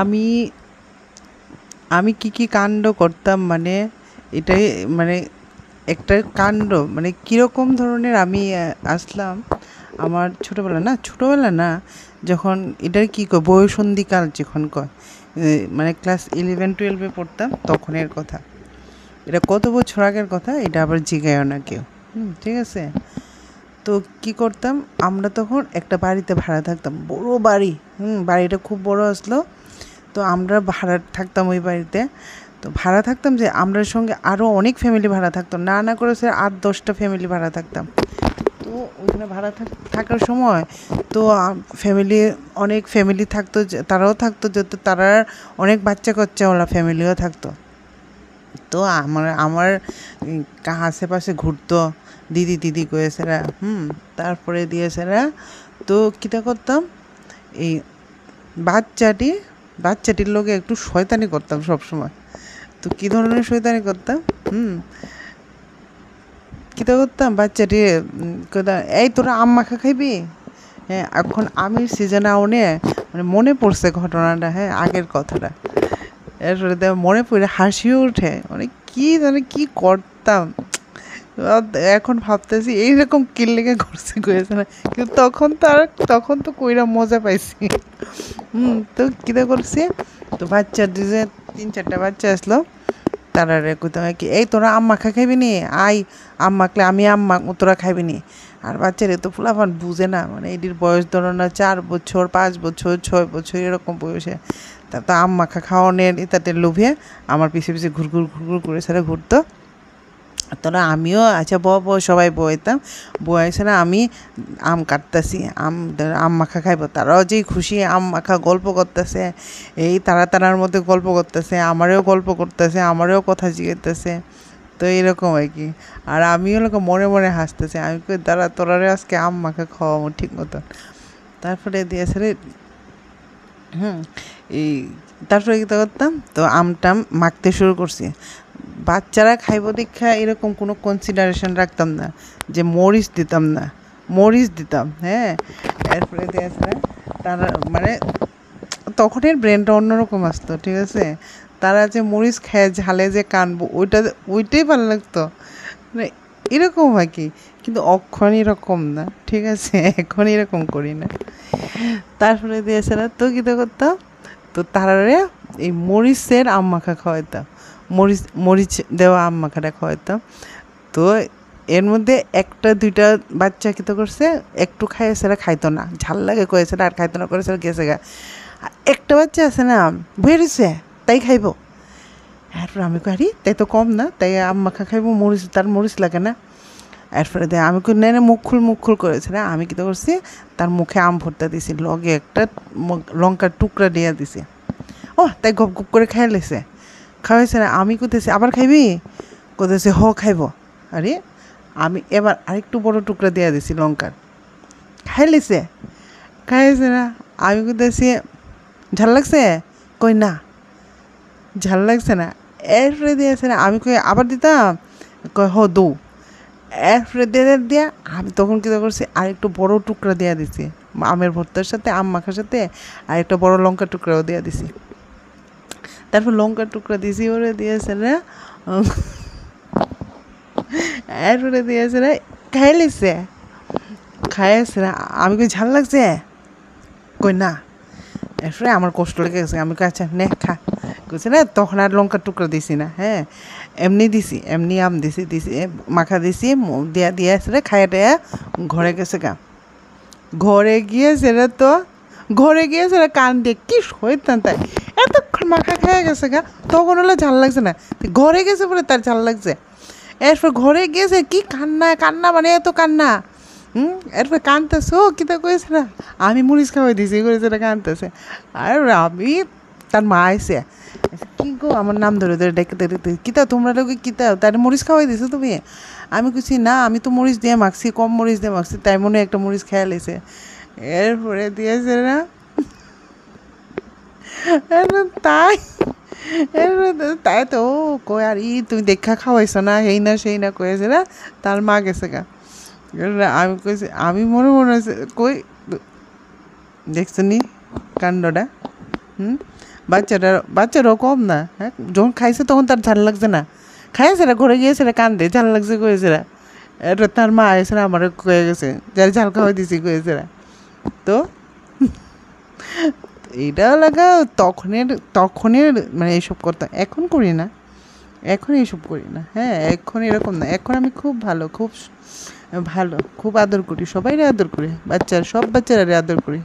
আমি আমি কি কাণ্ড করতাম, মানে এটাই, মানে একটা কাণ্ড, মানে কীরকম ধরনের আমি আসলাম আমার ছোটোবেলা না, যখন এটার কী কয় বয়ঃসন্ধিকাল যখন কয়, মানে ক্লাস 11-12 পড়তাম তখনের কথা। এটা কত বছর আগের কথা, এটা আবার জিগায়ও না কেউ। ঠিক আছে। তো কি করতাম, আমরা তখন একটা বাড়িতে ভাড়া থাকতাম, বড় বাড়ি। বাড়িটা খুব বড় আসলো। তো আমরা ভাড়া থাকতাম ওই বাড়িতে। তো ভাড়া থাকতাম যে আমরা সঙ্গে আরও অনেক ফ্যামিলি ভাড়া থাকতো, না করে সে 8-10টা ফ্যামিলি ভাড়া থাকতাম। তো ওইখানে ভাড়া থাকার সময় তো অনেক ফ্যামিলি থাকতো, তারাও থাকতো, যেহেতু তারা অনেক বাচ্চা কাচ্চাওয়ালা ফ্যামিলিও থাকতো। তো আমার আশেপাশে ঘুরতো দিদি কয়েছেরা। তারপরে দিয়েছেরা। তো কীটা করতাম, এই বাচ্চাটির লোকে একটু শয়তানি করতাম সব সময়। তো কী ধরনের শয়তানি করতাম, কীটা করতাম, বাচ্চাটি কইতাম, এই তোরা আম মাখা খাইবি? হ্যাঁ, এখন আমের সিজনে মানে মনে পড়ছে ঘটনাটা, হ্যাঁ, আগের কথাটা। এরপরে মনে পড়ে হাসিও উঠে, মানে কি করতাম। এখন ভাবতেছি এইরকম কিল্লেগে ঘুরছে করেছে না, কিন্তু তখন তো কইরা মজা পাইছি। তো কীটা করছি, তো বাচ্চা যে 3-4টা বাচ্চা আসলো, তারা রে কইতাম কি, এই তোরা আম মাখা খাইবি নি? আই আম মাখলে আমি আম মাখ, তোরা খাইবি নি? আর বাচ্চারা তো ফুলাফান বুঝে না, মানে এটির বয়স ধরো না 4 বছর, 5 বছর, 6 বছর এরকম বয়সে। তা তো আম মাখা খাওয়ানোর ইতাতে লোভে আমার পিছে ঘুরঘুর করে সেটা ঘুরতো। তোরা আমিও আচ্ছা সবাই বইতাম, বয়েছে না, আমি আম কাটতেছি, আম মাখা খাইব। তারাও যেই খুশি, আম মাখা গল্প করতেছে, এই তারার মধ্যে গল্প করতেছে, আমারও গল্প করতেছে, আমারও কথা জিজ্ঞেতেছে। তো এরকম আর কি। আর আমিও লোক মনে মনে হাসতেছি, আমি কই তোরারে আজকে আম মাখা খাওয়াবো ঠিক মতন। তারপরে দিয়েছে রে, এই তারপরে কী করতাম, তো আমটাম মাখতে শুরু করছি। বাচ্চারা খাইব দীক্ষা এরকম কোনো কনসিডারেশন রাখতাম না, যে মরিচ দিতাম, হ্যাঁ। এরপরে দিয়েছে তারা, মানে তখনের ব্রেনটা অন্যরকম আসতো, ঠিক আছে। তারা যে মরিচ খায় ঝালে যে কানবো, ওইটাই ভালো লাগতো, মানে এরকম হয় কি। কিন্তু অক্ষণ এরকম না, ঠিক আছে, এখন এরকম করি না। তারপরে দিয়েছে না, তো কী করতাম, তো তারারে এই মরিচের আম মাখা খাওয়াইতাম, মরিচ দেওয়া আম মাখাটা খাওয়াইতাম। তো এর মধ্যে 1-2টা বাচ্চা কী করছে, একটু খাইয়ে সেটা খাইতো না, ঝাল লাগে কয়েছে আর খাইতো না, করেছে গেছে গা। আর একটা বাচ্চা আছে না, বেরিয়েছে, তাই খাইব। এরপর আমি করি, তাই তো কম না, তাই আম মাখা খাইব, তার মরিচ লাগে না। এরপরে আমি কই না, মুখ খুল করেছে না, আমি কী করছি, তার মুখে আম ভর্তা দিছি, লগে একটা লঙ্কার টুকরা দিয়ে দিছি। ও তাই গপ করে খাই লেছে, খাওয়াইছে না। আমি কোথাইছি, আবার খাইবি? কোথাইছে খাইব। আরে আমি এবার আরেকটু বড় টুকরা দিয়ে দিছি লঙ্কার, খাইছে না। আমি কোথাইছি, ঝাল লাগছে? কই না, ঝাল লাগছে না। এরপরে দিয়েছে না, আমি কই আবার দিতাম, কই দৌ। এরপরে দিয়া আমি তখন কী করছি, আরেকটু বড় টুকরা দিয়ে দিছি আমের ভর্তার সাথে, আম মাখার সাথে আরেকটা বড় লঙ্কার টুকরাও দিয়ে দিছি। তারপর লঙ্কার টুকরা দিছি, ওরে দিয়েছে না, এরপরে দিয়েছে না, খাইছে না। আমি কই ঝাল লাগছে? কই না। এরপরে আমার কষ্ট লেগে গেছে, আমি কই আচ্ছা নে খা। কইছে না, তখন আর লঙ্কার টুকরা দিছি না, হ্যাঁ, এমনি আম দিছি মাখা দিছি, দিয়া সেটা খাইয়া টাইয়া ঘরে গেছে গা। ঘরে গিয়ে সেটা কান দিয়ে কি শয়তান, তাই এতক্ষণ মাখা খেয়ে গেছে গা, তখন হলে ঝাল লাগছে না, ঘরে গেছে বলে তার ঝাল লাগছে। এরপর ঘরে গিয়েছে কি কান্না, মানে এত কান্না। এরপর কানতেছে, ও কিতা কয়েছে না, আমি মরিচ খাওয়াই দিছি করেছে, এটা কানতেছে। আর আমি, তার মা আইসে, কি গো, আমার নাম ধরে ডেকে কিতা তোমরা লোকে কিতা, তার মরিচ খাওয়াই দিছো তুমি? আমি কইছি না, আমি তো মরিচ দিয়ে মাখছি, কম মরিচ দিয়ে মাখছি, তাই মনে একটা মরিচ খেয়াল এসে। এরপরে দিয়েছে না, তাই তাই তো কই, আর তুমি দেখা খাওয়াইছো না, সেই না কয়েছে না, তার মা গেছে গা। আমি কইছি, আমি মনে কই দেখছেনি কাণ্ডটা? হুম, বাচ্চারাও কম না, হ্যাঁ, যখন খাইছে তখন তার ঝাল লাগছে না, খাইছে না, ঘরে গিয়েছে কান্দে, ঝাল লাগছে কয়েছে না, এটা তার মা এসে আমার কয়ে গেছে যার ঝাল খাওয়াই দিছি কয়েছে না। তো এইটা লাগা তখনের মানে এইসব করতাম, এখন করি না, এখন এইসব করি না, হ্যাঁ, এখন এরকম না, এখন আমি খুব ভালো, খুব ভালো, খুব আদর করি, সবাইরে আদর করি, সব বাচ্চারা আদর করি।